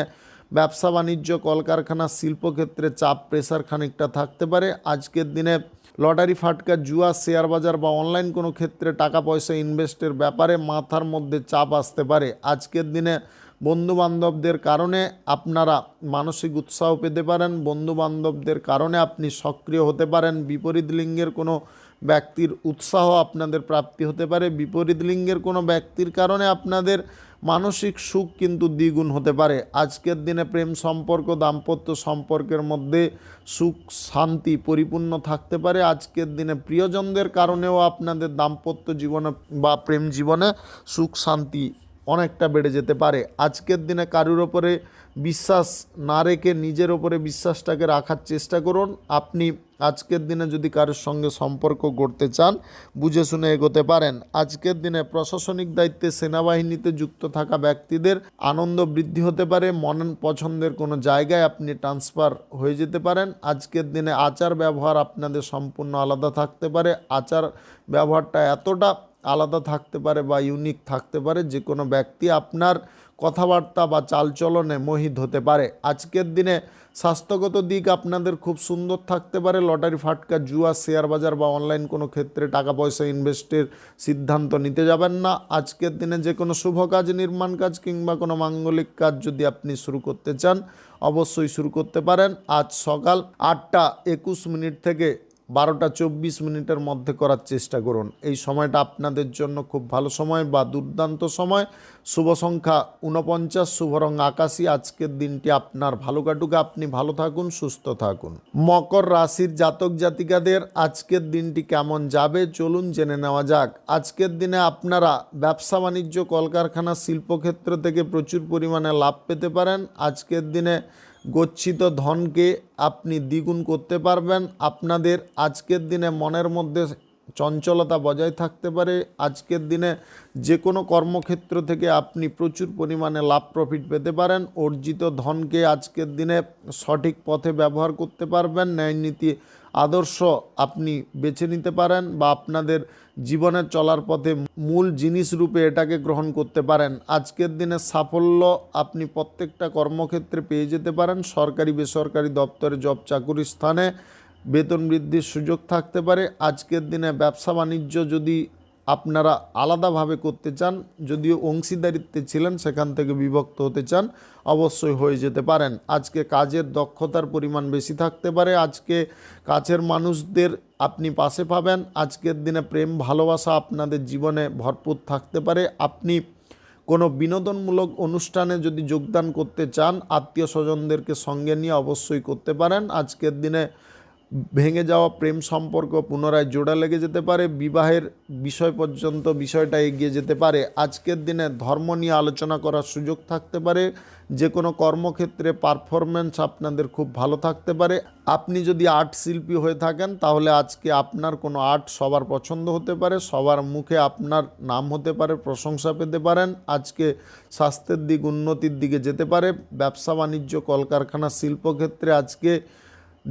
ব্যবসা বাণিজ্য, কলকারখানা, শিল্পক্ষেত্রে চাপ প্রেসার খানিকটা থাকতে পারে। আজকের দিনে লটারি, ফাটকা, জুয়া, শেয়ার বাজার বা অনলাইন কোনো ক্ষেত্রে টাকা পয়সা ইনভেস্টের ব্যাপারে মাথার মধ্যে চাপ আসতে পারে। আজকের দিনে বন্ধুবান্ধবদের কারণে আপনারা মানসিক উৎসাহ পেতে পারেন। বন্ধুবান্ধবদের কারণে আপনি সক্রিয় হতে পারেন। বিপরীত লিঙ্গের কোনো ব্যক্তির উৎসাহ আপনাদের প্রাপ্তি হতে পারে। বিপরীত লিঙ্গের কোনো ব্যক্তির কারণে আপনাদের মানসিক সুখ কিন্তু দ্বিগুণ হতে পারে। আজকের দিনে প্রেম সম্পর্ক, দাম্পত্য সম্পর্কের মধ্যে সুখ শান্তি পরিপূর্ণ থাকতে পারে। আজকের দিনে প্রিয়জনদের কারণেও আপনাদের দাম্পত্য জীবনে বা প্রেম জীবনে সুখ শান্তি অনেকটা বেড়ে যেতে পারে। আজকের দিনে কারুর ওপরে বিশ্বাস না রেখে নিজের ওপরে বিশ্বাসটাকে রাখার চেষ্টা করুন। আপনি আজকের দিনে যদি কারোর সঙ্গে সম্পর্ক গড়তে চান বুঝে শুনে এগোতে পারেন। আজকের দিনে প্রশাসনিক দায়িত্বে সেনাবাহিনীতে যুক্ত থাকা ব্যক্তিদের আনন্দ বৃদ্ধি হতে পারে। মন পছন্দের কোনো জায়গায় আপনি ট্রান্সফার হয়ে যেতে পারেন। আজকের দিনে আচার ব্যবহার আপনাদের সম্পূর্ণ আলাদা থাকতে পারে। আচার ব্যবহারটা এতটা আলাদা থাকতে পারে বা ইউনিক থাকতে পারে যে কোনো ব্যক্তি আপনার কথাবার্তা বা চালচলনে মোহিত হতে পারে। আজকের দিনে স্বাস্থ্যগত দিক আপনাদের খুব সুন্দর থাকতে পারে। লটারি, ফাটকা, জুয়া, শেয়ার বাজার বা অনলাইন কোনো ক্ষেত্রে টাকা পয়সা ইনভেস্টের সিদ্ধান্ত নিতে যাবেন না। আজকের দিনে যে কোনো শুভ কাজ, নির্মাণ কাজ কিংবা কোনো মাঙ্গলিক কাজ যদি আপনি শুরু করতে চান অবশ্যই শুরু করতে পারেন। আজ সকাল 8:21 থেকে 12টা 24 মিনিটের মধ্যে করার চেষ্টা করুন। এই সময়টা আপনাদের জন্য খুব ভালো সময় বা দুর্দান্ত সময়। শুভ সংখ্যা 49, শুভ রং আকাশী। আজকের দিনটি আপনার ভালো কাটুক, আপনি ভালো থাকুন, সুস্থ থাকুন। মকর রাশির জাতক জাতিকাদের আজকের দিনটি কেমন যাবে চলুন জেনে নেওয়া যাক। আজকের দিনে আপনারা ব্যবসা বাণিজ্য, কলকারখানা, শিল্পক্ষেত্র থেকে প্রচুর পরিমাণে লাভ পেতে পারেন। আজকের দিনে গচ্ছিত ধনকে আপনি দ্বিগুণ করতে পারবেন। আপনাদের আজকের দিনে মনের মধ্যে চঞ্চলতা বজায় থাকতে পারে। আজকের দিনে যে কোনো কর্মক্ষেত্র থেকে আপনি প্রচুর পরিমাণে লাভ প্রফিট পেতে পারেন। অর্জিত ধনকে আজকের দিনে সঠিক পথে ব্যবহার করতে পারবেন। ন্যায়নীতি আদর্শ আপনি বেছে নিতে পারেন বা আপনাদের জীবনের চলার পথে মূল জিনিস রূপে এটাকে গ্রহণ করতে পারেন। আজকের দিনে সাফল্য আপনি প্রত্যেকটা কর্মক্ষেত্রে পেয়ে যেতে পারেন। সরকারি বেসরকারি দপ্তরে, জব চাকুরির স্থানে বেতন বৃদ্ধির সুযোগ থাকতে পারে। আজকের দিনে ব্যবসা বাণিজ্য যদি আপনারা আলাদাভাবে করতে চান, যদিও অংশীদারিত্বে ছিলেন সেখান থেকে বিভক্ত হতে চান, অবশ্যই হয়ে যেতে পারেন। আজকে কাজের দক্ষতার পরিমাণ বেশি থাকতে পারে। আজকে কাছের মানুষদের আপনি পাশে পাবেন। আজকের দিনে প্রেম ভালোবাসা আপনাদের জীবনে ভরপুর থাকতে পারে। আপনি কোনো বিনোদনমূলক অনুষ্ঠানে যদি যোগদান করতে চান, আত্মীয় স্বজনদেরকে সঙ্গে নিয়ে অবশ্যই করতে পারেন। আজকের দিনে ভেঙে যাওয়া প্রেম সম্পর্ক পুনরায় জোড়া লেগে যেতে পারে। বিবাহের বিষয় পর্যন্ত বিষয়টা এগিয়ে যেতে পারে। আজকের দিনে ধর্ম নিয়ে আলোচনা করার সুযোগ থাকতে পারে। যে কোনো কর্মক্ষেত্রে পারফরমেন্স আপনাদের খুব ভালো থাকতে পারে। আপনি যদি আর্ট শিল্পী হয়ে থাকেন তাহলে আজকে আপনার কোনো আর্ট সবার পছন্দ হতে পারে, সবার মুখে আপনার নাম হতে পারে, প্রশংসা পেতে পারেন। আজকে স্বাস্থ্যের দিক উন্নতির দিকে যেতে পারে। ব্যবসা বাণিজ্য, কলকারখানা, শিল্পক্ষেত্রে আজকে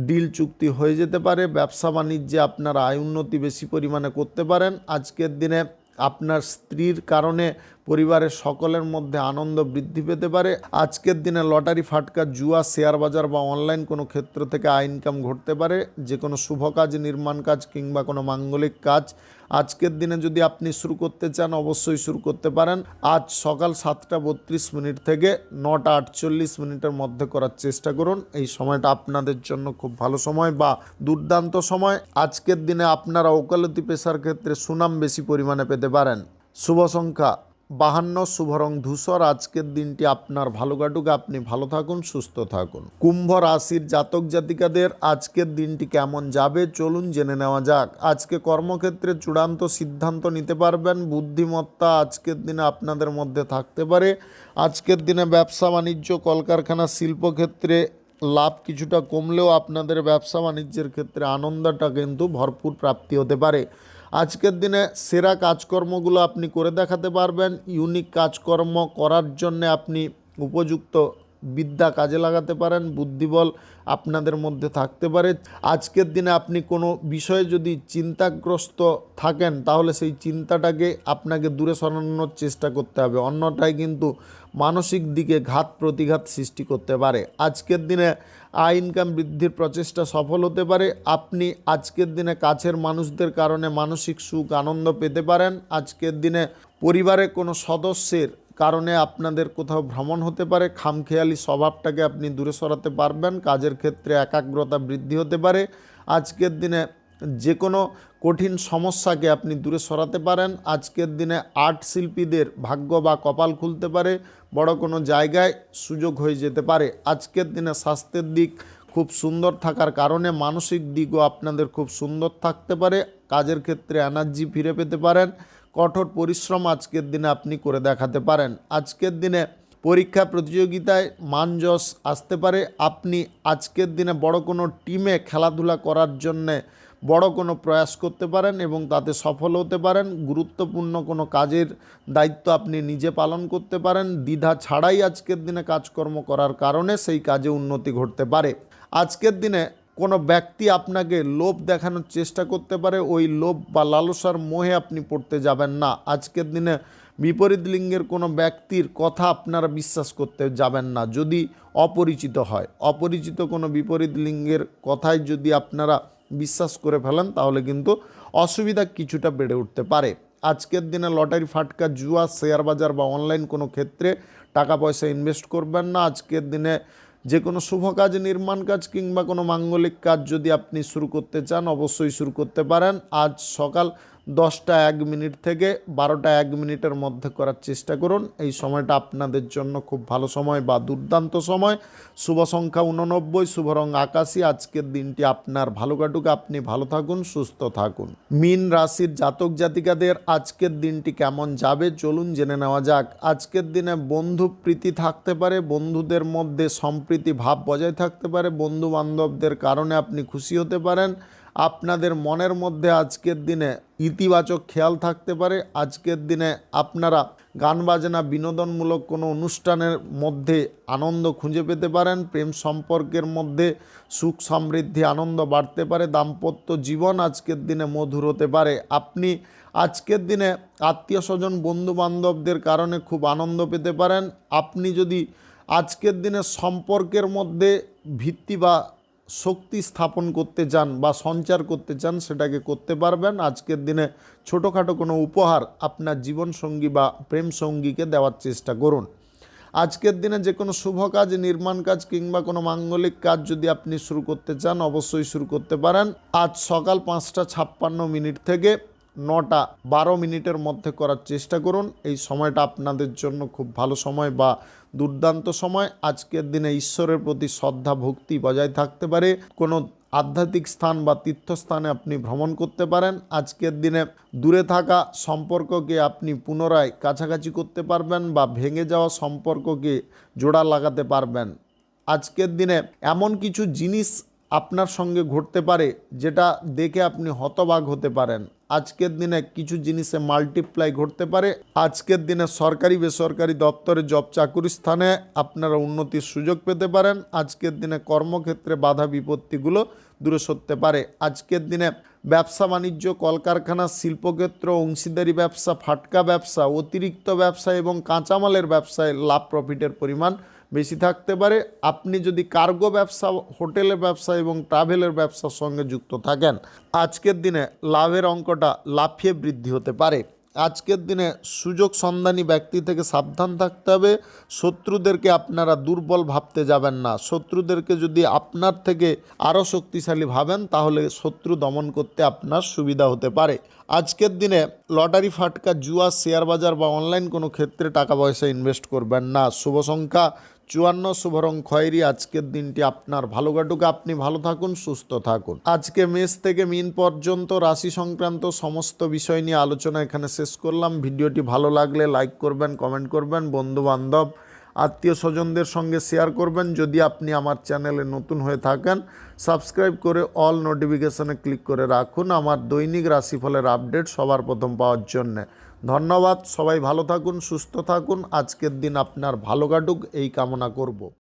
ডিল চুক্তি হয়ে যেতে পারে। ব্যবসা বাণিজ্যে আপনারা আয় উন্নতি বেশি পরিমাণে করতে পারেন। আজকের দিনে আপনার স্ত্রীর কারণে পরিবারের সকলের মধ্যে আনন্দ বৃদ্ধি পেতে পারে। আজকের দিনে লটারি, ফাটকা, জুয়া, শেয়ার বাজার বা অনলাইন কোনো ক্ষেত্র থেকে আয় ইনকাম ঘটতে পারে। যে কোনো শুভ কাজ, নির্মাণ কাজ কিংবা কোনো মাঙ্গলিক কাজ আজকের দিনে যদি আপনি শুরু করতে চান অবশ্যই শুরু করতে পারেন। আজ সকাল 7টা 32 মিনিট থেকে 9টা 48 মিনিটের মধ্যে করার চেষ্টা করুন। এই সময়টা আপনাদের জন্য খুব ভালো সময় বা দুর্দান্ত সময়। আজকের দিনে আপনারা ওকালতি পেশার ক্ষেত্রে সুনাম বেশি পরিমাণে পেতে পারেন। শুভ সংখ্যা 52, শুভ রং ধূসর। আজকের দিনটি আপনার ভালো কাটুক, আপনি ভালো থাকুন, সুস্থ থাকুন। কুম্ভ রাশির জাতক জাতিকাদের আজকের দিনটি কেমন যাবে চলুন জেনে নেওয়া যাক। আজকে কর্মক্ষেত্রে চূড়ান্ত সিদ্ধান্ত নিতে পারবেন। বুদ্ধিমত্তা আজকের দিনে আপনাদের মধ্যে থাকতে পারে। আজকের দিনে ব্যবসা বাণিজ্য, কলকারখানা, শিল্পক্ষেত্রে লাভ কিছুটা কমলেও আপনাদের ব্যবসা বাণিজ্যের ক্ষেত্রে আনন্দটা কিন্তু ভরপুর প্রাপ্তি হতে পারে। আজকের দিনে সেরা কাজকর্মগুলো আপনি করে দেখাতে পারবেন। ইউনিক কাজকর্ম করার জন্য আপনি উপযুক্ত বিদ্যা কাজে লাগাতে পারেন। বুদ্ধিবল আপনাদের মধ্যে থাকতে পারে। আজকের দিনে আপনি কোনো বিষয়ে যদি চিন্তাগ্রস্ত থাকেন তাহলে সেই চিন্তাটাকে আপনাকে দূরে সরানোর চেষ্টা করতে হবে, অন্যটায় কিন্তু মানসিক দিকে ঘাত প্রতিঘাত সৃষ্টি করতে পারে। আজকের দিনে আয় ইনকাম বৃদ্ধির প্রচেষ্টা সফল হতে পারে। আপনি আজকের দিনে কাছের মানুষদের কারণে মানসিক সুখ আনন্দ পেতে পারেন। আজকের দিনে পরিবারের কোনো সদস্যের কারণে আপনাদের কোথাও ভ্রমণ হতে পারে। খামখেয়ালি স্বভাবটাকে আপনি দূরে সরাতে পারবেন। কাজের ক্ষেত্রে একাগ্রতা বৃদ্ধি হতে পারে। আজকের দিনে যে কোনো কঠিন সমস্যাকে আপনি দূরে সরাতে পারেন। আজকের দিনে আর্ট শিল্পীদের ভাগ্য বা কপাল খুলতে পারে। বড় কোনো জায়গায় সুযোগ হয়ে যেতে পারে। আজকের দিনে স্বাস্থ্যের দিক খুব সুন্দর থাকার কারণে মানসিক দিকও আপনাদের খুব সুন্দর থাকতে পারে। কাজের ক্ষেত্রে এনার্জি ফিরে পেতে পারেন। কঠোর পরিশ্রম আজকের দিনে আপনি করে দেখাতে পারেন। আজকের দিনে পরীক্ষা প্রতিযোগিতায় মান যশ আসতে পারে। আপনি আজকের দিনে বড় কোনো টিমে খেলাধুলা করার জন্যে বড় কোনো প্রয়াস করতে পারেন এবং তাতে সফল হতে পারেন। গুরুত্বপূর্ণ কোনো কাজের দায়িত্ব আপনি নিজে পালন করতে পারেন। দ্বিধা ছাড়াই আজকের দিনে কাজকর্ম করার কারণে সেই কাজে উন্নতি ঘটতে পারে। আজকের দিনে কোনো ব্যক্তি আপনাকে লোভ দেখানোর চেষ্টা করতে পারে। ওই লোভ বা লালসার মোহে আপনি পড়তে যাবেন না। আজকের দিনে বিপরীত লিঙ্গের কোনো ব্যক্তির কথা আপনারা বিশ্বাস করতে যাবেন না যদি অপরিচিত হয়। অপরিচিত কোনো বিপরীত লিঙ্গের কথায় যদি আপনারা বিশ্বাস করে ফেলেন তাহলে কিন্তু অসুবিধা কিছুটা বেড়ে উঠতে পারে। আজকের দিনে লটারি, ফাটকা, জুয়া, শেয়ার বাজার বা অনলাইন কোনো ক্ষেত্রে টাকা পয়সা ইনভেস্ট করবেন না। আজকের দিনে যে কোনো শুভ কাজ, নির্মাণ কাজ কিংবা কোনো মাঙ্গলিক কাজ যদি আপনি শুরু করতে চান অবশ্যই শুরু করতে পারেন। আজ সকাল 10টা 1 মিনিট থেকে 12টা 1 মিনিটের মধ্যে করার চেষ্টা করুন। এই সময়টা আপনাদের জন্য খুব ভালো সময় বা দুর্দান্ত সময়। শুভ সংখ্যা 89, শুভ রং আকাশী। আজকের দিনটি আপনার ভালো কাটুক, আপনি ভালো থাকুন, সুস্থ থাকুন। মীন রাশির জাতক জাতিকাদের আজকের দিনটি কেমন যাবে চলুন জেনে নেওয়া যাক। আজকের দিনে বন্ধু প্রীতি থাকতে পারে, বন্ধুদের মধ্যে সম্প্রীতি ভাব বজায় থাকতে পারে, বন্ধু বান্ধবদের কারণে আপনি খুশি হতে পারেন। আপনাদের মনের মধ্যে আজকের দিনে ইতিবাচক খেয়াল থাকতে পারে। আজকের দিনে আপনারা গান বাজনা বিনোদনমূলক কোনো অনুষ্ঠানের মধ্যে আনন্দ খুঁজে পেতে পারেন। প্রেম সম্পর্কের মধ্যে সুখ সমৃদ্ধি আনন্দ বাড়তে পারে। দাম্পত্য জীবন আজকের দিনে মধুর হতে পারে। আপনি আজকের দিনে আত্মীয় স্বজন বন্ধু বান্ধবদের কারণে খুব আনন্দ পেতে পারেন। আপনি যদি আজকের দিনে সম্পর্কের মধ্যে ভিত্তি বা শক্তি স্থাপন করতে চান বা সঞ্চার করতে চান সেটাকে করতে পারবেন। আজকের দিনে ছোটোখাটো কোনো উপহার আপনার জীবনসঙ্গী বা প্রেম সঙ্গীকে দেওয়ার চেষ্টা করুন। আজকের দিনে যে কোনো শুভ কাজ, নির্মাণ কাজ কিংবা কোনো মাঙ্গলিক কাজ যদি আপনি শুরু করতে চান অবশ্যই শুরু করতে পারেন। আজ সকাল 5টা 56 মিনিট থেকে 9টা 12 মিনিটের মধ্যে করার চেষ্টা করুন। এই সময়টা আপনাদের জন্য খুব ভালো সময় বা দুর্দান্ত সময়। আজকের দিনে ঈশ্বরের প্রতি শ্রদ্ধা ভক্তি বজায় থাকতে পারে। কোনো আধ্যাত্মিক স্থান বা তীর্থস্থানে আপনি ভ্রমণ করতে পারেন। আজকের দিনে দূরে থাকা সম্পর্ককে আপনি পুনরায় কাছাকাছি করতে পারবেন বা ভেঙে যাওয়া সম্পর্ককে জোড়া লাগাতে পারবেন। আজকের দিনে এমন কিছু জিনিস আপনার সঙ্গে ঘটতে পারে যেটা দেখে আপনি হতবাক হতে পারেন। আজকের দিনে কিছু জিনিসে মাল্টিপ্লাই ঘটতে পারে। আজকের দিনে সরকারি বেসরকারি দপ্তরে জব চাকুরি স্থানে আপনারা উন্নতির সুযোগ পেতে পারেন। আজকের দিনে কর্মক্ষেত্রে বাধা বিপত্তিগুলো দূরে সরতে পারে। আজকের দিনে ব্যবসা বাণিজ্য, কলকারখানা, শিল্পক্ষেত্র, অংশীদারি ব্যবসা, ফাটকা ব্যবসা, অতিরিক্ত ব্যবসা এবং কাঁচামালের ব্যবসায় লাভ প্রফিটের পরিমাণ বেশি থাকতে পারে। আপনি যদি কার্গো ব্যবসা, হোটেলের ব্যবসা এবং ট্রাভেলের ব্যবসার সঙ্গে যুক্ত থাকেন আজকের দিনে লাভের অঙ্কটা লাফিয়ে বৃদ্ধি হতে পারে। আজকের দিনে সুযোগ সন্ধানী ব্যক্তি থেকে সাবধান থাকতে হবে। শত্রুদেরকে আপনারা দুর্বল ভাবতে যাবেন না। শত্রুদেরকে যদি আপনার থেকে আরও শক্তিশালী ভাবেন তাহলে শত্রু দমন করতে আপনার সুবিধা হতে পারে। আজকের দিনে লটারি, ফাটকা, জুয়া, শেয়ার বাজার বা অনলাইন কোনো ক্ষেত্রে টাকা পয়সা ইনভেস্ট করবেন না। শুভ সংখ্যা 54, শুভ রং খয়েরি। আজকের দিনটি আপনার ভালো কাটুক, আপনি ভালো থাকুন, সুস্থ থাকুন। আজকে মেষ থেকে মিন পর্যন্ত রাশি সংক্রান্ত সমস্ত বিষয় নিয়ে আলোচনা এখানে শেষ করলাম। ভিডিওটি ভালো লাগলে লাইক করবেন, কমেন্ট করবেন, বন্ধু বান্ধব আত্মীয় স্বজনদের সঙ্গে শেয়ার করবেন। যদি আপনি আমার চ্যানেলে নতুন হয়ে থাকেন সাবস্ক্রাইব করে অল নোটিফিকেশনে ক্লিক করে রাখুন আমার দৈনিক রাশিফলের আপডেট সবার প্রথম পাওয়ার জন্যে। ধন্যবাদ। সবাই ভালো থাকুন, সুস্থ থাকুন। আজকের দিন আপনার ভালো কাটুক এই কামনা করব।